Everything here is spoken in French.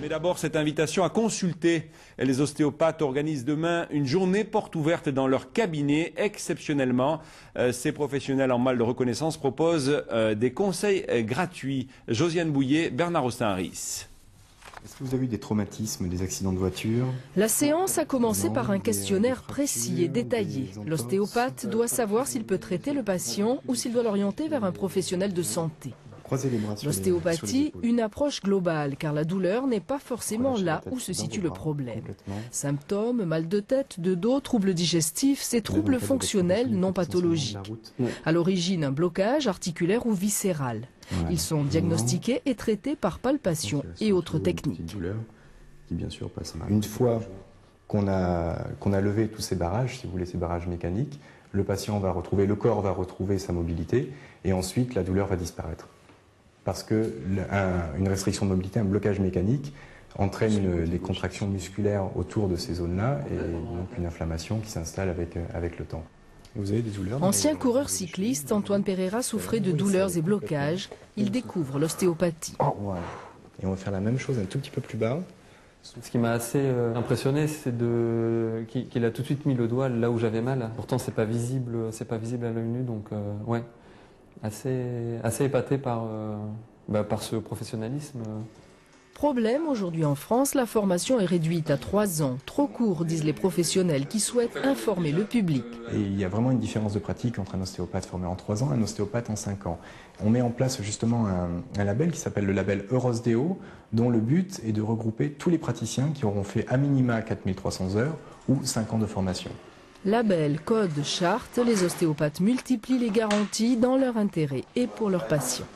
Mais d'abord, cette invitation à consulter. Les ostéopathes organisent demain une journée porte ouverte dans leur cabinet. Exceptionnellement, ces professionnels en mal de reconnaissance proposent des conseils gratuits. Josiane Bouillet, Bernard Austin-Harris. Est-ce que vous avez eu des traumatismes, des accidents de voiture? La séance a commencé par un questionnaire précis et détaillé. L'ostéopathe doit savoir s'il peut traiter le patient ou s'il doit l'orienter vers un professionnel de santé. L'ostéopathie, une approche globale, car la douleur n'est pas forcément là où se situe le problème. Symptômes, mal de tête, de dos, troubles digestifs, ces troubles fonctionnels, non pathologiques. À l'origine, un blocage articulaire ou viscéral. Ils sont diagnostiqués et traités par palpation et autres techniques. Une fois qu'on a levé tous ces barrages, si vous voulez, ces barrages mécaniques, le patient va retrouver, le corps va retrouver sa mobilité et ensuite la douleur va disparaître. Parce qu'une restriction de mobilité, un blocage mécanique, entraîne des contractions musculaires autour de ces zones-là et donc une inflammation qui s'installe avec le temps. Vous avez des douleurs? Ancien coureur cycliste, Antoine Pereira souffrait de douleurs et blocages. Il découvre l'ostéopathie. Et on va faire la même chose un tout petit peu plus bas. Ce qui m'a assez impressionné, c'est qu'il a tout de suite mis le doigt là où j'avais mal. Pourtant, c'est pas visible à l'œil nu, donc ouais, assez épaté par ce professionnalisme. Problème, aujourd'hui en France, la formation est réduite à 3 ans. Trop court, disent les professionnels qui souhaitent informer le public. Et il y a vraiment une différence de pratique entre un ostéopathe formé en 3 ans et un ostéopathe en 5 ans. On met en place justement un label qui s'appelle le label Eurosdéo, dont le but est de regrouper tous les praticiens qui auront fait à minima 4300 heures ou 5 ans de formation. Label, code, charte, les ostéopathes multiplient les garanties dans leur intérêt et pour leurs patients.